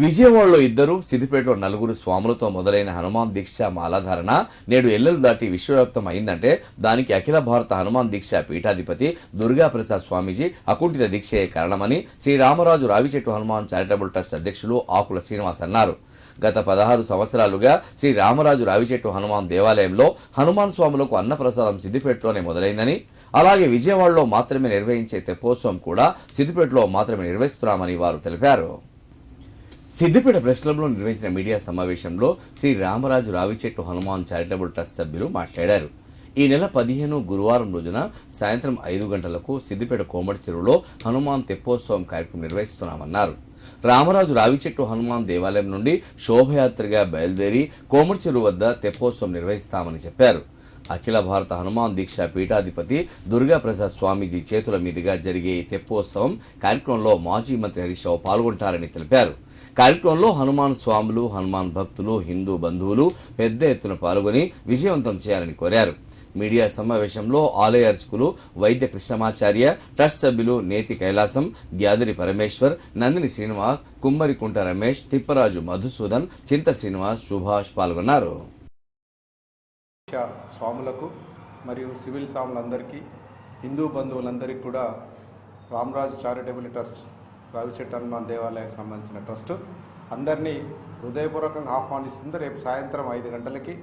విజయవాడలో 2, సిద్దిపేటలో 4 స్వాములతో మొదలైన హనుమాన్ దీక్ష మాలాధారణ నేడు ఎల్లలు దాటి విశ్వవ్యాప్తం అయిందంటే దానికి అఖిల భారత హనుమాన్ దీక్ష పీఠాధిపతి దుర్గాప్రసాద్ స్వామీజీ అకుంఠిత దీక్షయే కారణమని శ్రీ రామరాజు రావిచెట్టు హనుమాన్ చారిటబుల్ ట్రస్ట్ అధ్యక్షులు ఆకుల శ్రీనివాస్ అన్నారు. గత 16 సంవత్సరాలుగా శ్రీ రామరాజు రావిచెట్టు హనుమాన్ దేవాలయంలో హనుమాన్ స్వాములకు అన్నప్రసాదం సిద్దిపేటలోనే మొదలైందని, అలాగే విజయవాడలో మాత్రమే నిర్వహించే తెప్పోత్సవం కూడా సిద్దిపేటలో మాత్రమే నిర్వహిస్తున్నామని వారు తెలిపారు. సిద్దిపేట ప్రెస్ క్లబ్లో నిర్వహించిన మీడియా సమావేశంలో శ్రీ రామరాజు రావిచెట్టు హనుమాన్ చారిటబుల్ ట్రస్ట్ సభ్యులు మాట్లాడారు. ఈ నెల 15 గురువారం రోజున సాయంత్రం 5 గంటలకు సిద్దిపేట కోమటి చెరువులో హనుమాన్ తెప్పోత్సవం కార్యక్రమం నిర్వహిస్తున్నామన్నారు. రామరాజు రావిచెట్టు హనుమాన్ దేవాలయం నుండి శోభయాత్రగా బయలుదేరి కోమటి చెరువు వద్ద తెప్పోత్సవం నిర్వహిస్తామని చెప్పారు. అఖిల భారత హనుమాన్ దీక్ష పీఠాధిపతి దుర్గాప్రసాద్ స్వామీజీ చేతుల మీదుగా జరిగే ఈ తెప్పోత్సవం కార్యక్రమంలో మాజీ మంత్రి హరీష్ రావు పాల్గొంటారని తెలిపారు. కార్యక్రమంలో హనుమాన్ స్వాములు, హనుమాన్ భక్తులు, హిందూ బంధువులు పెద్ద ఎత్తున పాల్గొని విజయవంతం చేయాలని కోరారు. మీడియా సమావేశంలో ఆలయ అర్చకులు వైద్య కృష్ణమాచార్య, ట్రస్ట్ సభ్యులు నేతి కైలాసం, గ్యాదరి పరమేశ్వర్, నందిని శ్రీనివాస్, కుమ్మరికుంట రమేష్, తిప్పరాజు మధుసూదన్, చింత శ్రీనివాస్, సుభాష్ పాల్గొన్నారు. స్వాములకు మరియు సివిల్ స్వాములందరికీ, హిందూ బంధువులందరికీ కూడా రామరాజు చారిటబుల్ ట్రస్ట్ రావిచెట్టు హనుమాన్ దేవాలయానికి సంబంధించిన ట్రస్ట్ అందరినీ హృదయపూర్వకంగా ఆహ్వానిస్తుంది. రేపు సాయంత్రం 5 గంటలకి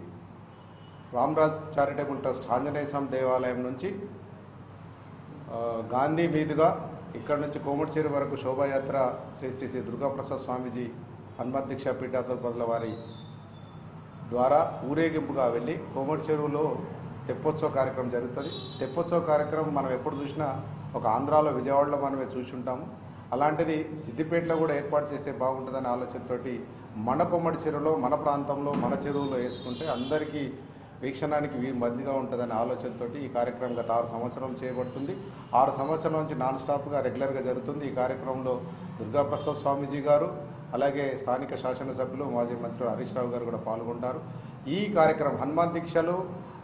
రామరాజ్ చారిటబుల్ ట్రస్ట్ ఆంజనేయ స్వామి దేవాలయం నుంచి గాంధీ మీదుగా ఇక్కడ నుంచి కోమటి చెరువు వరకు శోభాయాత్ర శ్రీ శ్రీ శ్రీ దుర్గాప్రసాద్ స్వామీజీ హనుమత్ దీక్షా పీఠాధిపతుల వారి ద్వారా ఊరేగింపుగా వెళ్ళి కోమటి చెరువులో తెప్పోత్సవ కార్యక్రమం జరుగుతుంది. తెప్పోత్సవ కార్యక్రమం మనం ఎప్పుడు చూసినా ఒక ఆంధ్రాలో, విజయవాడలో మనమే చూసి ఉంటాము. అలాంటిది సిద్దిపేటలో కూడా ఏర్పాటు చేస్తే బాగుంటుందనే ఆలోచనతోటి మన కొమ్మడి చెరువులో, మన ప్రాంతంలో, మన చెరువులో వేసుకుంటే అందరికీ వీక్షణానికి మంచిగా ఉంటుందనే ఆలోచనతో ఈ కార్యక్రమం గత 6 సంవత్సరాలు చేయబడుతుంది. 6 సంవత్సరాల నుంచి నాన్ స్టాప్గా రెగ్యులర్గా జరుగుతుంది. ఈ కార్యక్రమంలో దుర్గాప్రసాద్ స్వామీజీ గారు, అలాగే స్థానిక శాసనసభ్యులు మాజీ మంత్రి హరీష్ రావు గారు కూడా పాల్గొంటారు. ఈ కార్యక్రమం హనుమాన్ దీక్షలు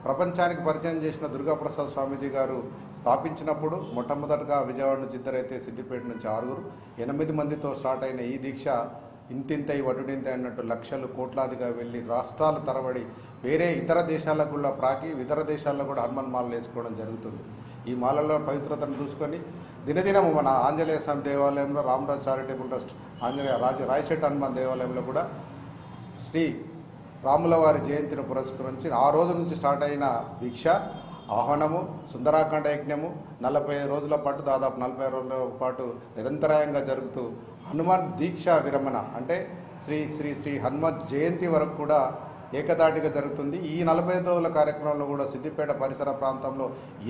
ప్రపంచానికి పరిచయం చేసిన దుర్గాప్రసాద్ స్వామీజీ గారు స్థాపించినప్పుడు మొట్టమొదటిగా విజయవాడ నుంచి 2 అయితే సిద్దిపేట నుంచి 6, 8 మందితో స్టార్ట్ అయిన ఈ దీక్ష ఇంతింతై వటుడింతై అన్నట్టు లక్షలు కోట్లాదిగా వెళ్ళి రాష్ట్రాల తరబడి వేరే ఇతర దేశాలకు కూడా ప్రాకి ఇతర దేశాల్లో కూడా హనుమాన్ మాలలు వేసుకోవడం జరుగుతుంది. ఈ మాలల్లో పవిత్రతను చూసుకొని దినదినము మన ఆంజనేయ స్వామి దేవాలయంలో, రామరాజు చారిటబుల్ ట్రస్ట్ రావిచెట్టు హనుమాన్ దేవాలయంలో కూడా శ్రీ రాముల వారి జయంతిని పురస్కరించి ఆ రోజు నుంచి స్టార్ట్ అయిన దీక్ష ఆహ్వానము, సుందరాఖండ యజ్ఞము 40 రోజుల పాటు, దాదాపు 40 రోజుల పాటు నిరంతరాయంగా జరుగుతూ హనుమాన్ దీక్ష విరమణ అంటే శ్రీ శ్రీ శ్రీ హనుమత్ జయంతి వరకు కూడా ఏకదాటిగా జరుగుతుంది. ఈ 45 రోజుల కార్యక్రమంలో కూడా సిద్దిపేట పరిసర ప్రాంతంలో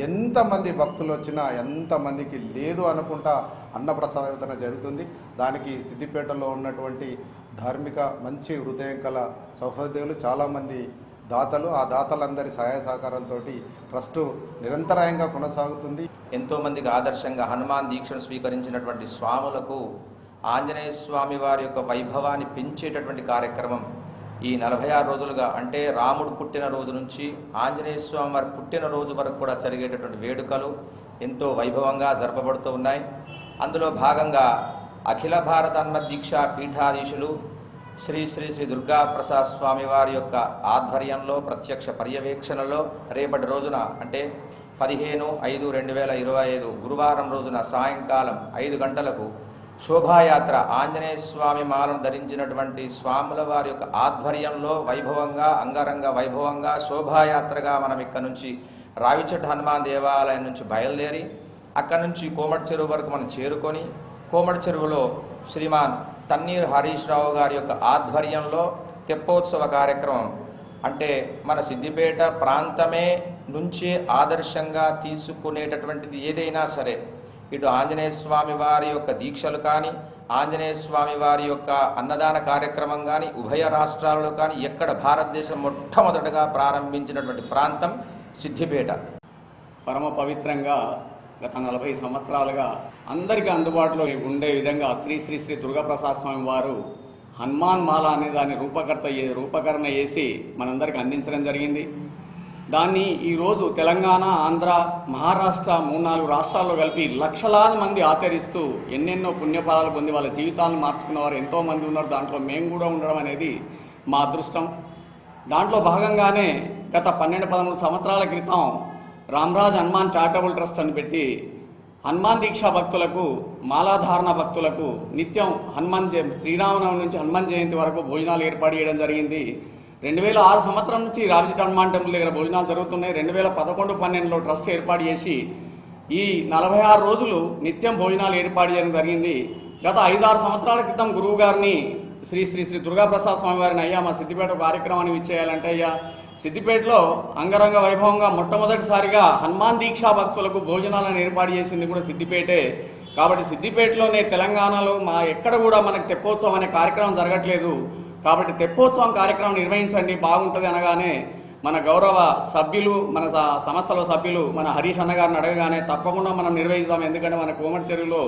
ఎంతమంది భక్తులు వచ్చినా, ఎంతమందికి లేదు అనుకుంటా అన్నప్రసాద వితరణ జరుగుతుంది. దానికి సిద్దిపేటలో ఉన్నటువంటి ధార్మిక మంచి హృదయం కల సహృదయులు చాలామంది దాతలు, ఆ దాతలందరి సహాయ సహకారంతో ట్రస్టు నిరంతరాయంగా కొనసాగుతుంది. ఎంతోమందికి ఆదర్శంగా హనుమాన్ దీక్షను స్వీకరించినటువంటి స్వాములకు ఆంజనేయ స్వామి వారి యొక్క వైభవాన్ని పెంచేటటువంటి కార్యక్రమం ఈ 46 రోజులుగా, అంటే రాముడు పుట్టిన రోజు నుంచి ఆంజనేయ స్వామి వారి పుట్టినరోజు వరకు కూడా జరిగేటటువంటి వేడుకలు ఎంతో వైభవంగా జరపబడుతూ ఉన్నాయి. అందులో భాగంగా అఖిల భారత హనుమత్ దీక్షా పీఠాధీశులు శ్రీ శ్రీ శ్రీ దుర్గాప్రసాద్ స్వామి వారి యొక్క ఆధ్వర్యంలో ప్రత్యక్ష పర్యవేక్షణలో రేపటి రోజున అంటే 15/5/2025 గురువారం రోజున సాయంకాలం 5 గంటలకు శోభాయాత్ర ఆంజనేయ స్వామి మాలను ధరించినటువంటి స్వాముల వారి యొక్క ఆధ్వర్యంలో వైభవంగా, అంగరంగ వైభవంగా శోభాయాత్రగా మనం ఇక్కడ నుంచి రావిచెట్టు హనుమాన్ దేవాలయం నుంచి బయలుదేరి అక్కడి నుంచి కోమటి చెరువు వరకు మనం చేరుకొని కోమటి చెరువులో శ్రీమాన్ తన్నీర్ హరీష్ రావు గారి యొక్క ఆధ్వర్యంలో తెప్పోత్సవ కార్యక్రమం, అంటే మన సిద్దిపేట ప్రాంతమే నుంచి ఆదర్శంగా తీసుకునేటటువంటిది ఏదైనా సరే, ఇటు ఆంజనేయ స్వామి వారి యొక్క దీక్షలు కానీ, ఆంజనేయ స్వామి వారి యొక్క అన్నదాన కార్యక్రమం కానీ, ఉభయ రాష్ట్రాలలో కానీ ఎక్కడ భారతదేశం మొట్టమొదటగా ప్రారంభించినటువంటి ప్రాంతం సిద్దిపేట. పరమ పవిత్రంగా గత 40 సంవత్సరాలుగా అందరికీ అందుబాటులో ఉండే విధంగా శ్రీ శ్రీ శ్రీ దుర్గాప్రసాద్ స్వామి వారు హనుమాన్ మాల అనే దాని రూపకరణ చేసి మనందరికీ అందించడం జరిగింది. దాన్ని ఈరోజు తెలంగాణ, ఆంధ్ర, మహారాష్ట్ర 3-4 రాష్ట్రాల్లో కలిపి లక్షలాది మంది ఆచరిస్తూ ఎన్నెన్నో పుణ్యఫలాలు పొంది వాళ్ళ జీవితాలను మార్చుకున్న వారు ఎంతోమంది ఉన్నారు. దాంట్లో మేము కూడా ఉండడం అనేది మా అదృష్టం. దాంట్లో భాగంగానే గత 12-13 సంవత్సరాల క్రితం రామ్రాజ్ హనుమాన్ చారిటబుల్ ట్రస్ట్ అని పెట్టి హనుమాన్ దీక్షా భక్తులకు, మాలాధారణ భక్తులకు నిత్యం శ్రీరామనవమి నుంచి హనుమాన్ జయంతి వరకు భోజనాలు ఏర్పాటు చేయడం జరిగింది. 2006 సంవత్సరం నుంచి రావిచెట్టు హనుమాన్ టెంపుల్ దగ్గర భోజనాలు జరుగుతున్నాయి. 2011-12లో ట్రస్ట్ ఏర్పాటు చేసి ఈ 46 రోజులు నిత్యం భోజనాలు ఏర్పాటు చేయడం జరిగింది. గత 5-6 సంవత్సరాల క్రితం గురువు గారిని శ్రీ శ్రీ శ్రీ దుర్గాప్రసాద్ స్వామి వారిని, అయ్యా మా సిద్దిపేట కార్యక్రమాన్ని ఇచ్చేయాలంటే, అయ్యా సిద్దిపేటలో అంగరంగ వైభవంగా మొట్టమొదటిసారిగా హనుమాన్ దీక్షా భక్తులకు భోజనాలను ఏర్పాటు చేసింది కూడా సిద్దిపేటే. కాబట్టి సిద్దిపేటలోనే తెలంగాణలో ఎక్కడ కూడా మనకు తెప్పోత్సవం అనే కార్యక్రమం జరగట్లేదు. కాబట్టి తెప్పోత్సవం కార్యక్రమం నిర్వహించండి బాగుంటుంది అనగానే మన గౌరవ సభ్యులు, మన సంస్థలో సభ్యులు మన హరీష్ అన్న గారిని అడగగానే తప్పకుండా మనం నిర్వహిస్తాం, ఎందుకంటే మన కోమటి చెరువులో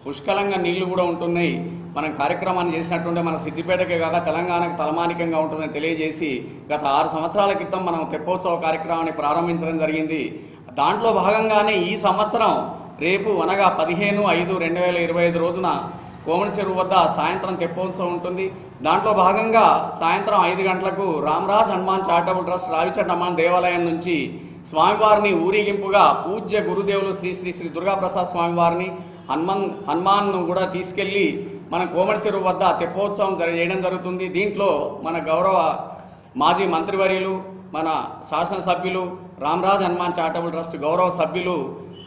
పుష్కలంగా నీళ్లు కూడా ఉంటున్నాయి, మనం కార్యక్రమాన్ని చేసినట్టుంటే మన సిద్దిపేటకే కాక తెలంగాణకు తలమానికంగా ఉంటుందని తెలియజేసి గత 6 సంవత్సరాల క్రితం మనం తెప్పోత్సవ కార్యక్రమాన్ని ప్రారంభించడం జరిగింది. దాంట్లో భాగంగానే ఈ సంవత్సరం రేపు అనగా 15/5/2025 రోజున కోమటి చెరువు వద్ద సాయంత్రం తెప్పోత్సవం ఉంటుంది. దాంట్లో భాగంగా సాయంత్రం 5 గంటలకు రామ్రాజ్ హనుమాన్ చారిటబుల్ ట్రస్ట్ రావిచెట్టు హనుమాన్ దేవాలయం నుంచి స్వామివారిని ఊరేగింపుగా పూజ్య గురుదేవులు శ్రీ శ్రీ శ్రీ దుర్గాప్రసాద్ స్వామివారిని హనుమాన్ను కూడా తీసుకెళ్లి మన కోమటి చెరువు వద్ద తెప్పోత్సవం చేయడం జరుగుతుంది. దీంట్లో మన గౌరవ మాజీ మంత్రివర్యులు, మన శాసనసభ్యులు, రామ్రాజ్ హనుమాన్ చారిటబుల్ ట్రస్ట్ గౌరవ సభ్యులు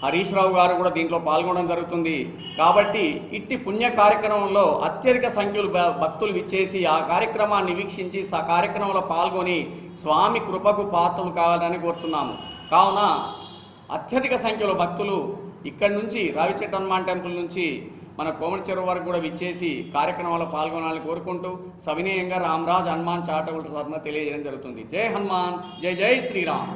హరీష్ రావు గారు కూడా దీంట్లో పాల్గొనడం జరుగుతుంది. కాబట్టి ఇట్టి పుణ్య కార్యక్రమంలో అత్యధిక సంఖ్యలో భక్తులు విచ్చేసి ఆ కార్యక్రమాన్ని వీక్షించి ఆ కార్యక్రమంలో పాల్గొని స్వామి కృపకు పాత్రలు కావాలని కోరుతున్నాము. కావున అత్యధిక సంఖ్యలో భక్తులు ఇక్కడి నుంచి రావిచెట్టు హనుమాన్ టెంపుల్ నుంచి మన కోమటి చెరువు వరకు కూడా విచ్చేసి కార్యక్రమంలో పాల్గొనాలని కోరుకుంటూ సవినయంగా రామ్రాజ్ హనుమాన్ చారిటబుల్ ట్రస్ట్ తెలియజేయడం జరుగుతుంది. జై హనుమాన్, జై జై శ్రీరామ్.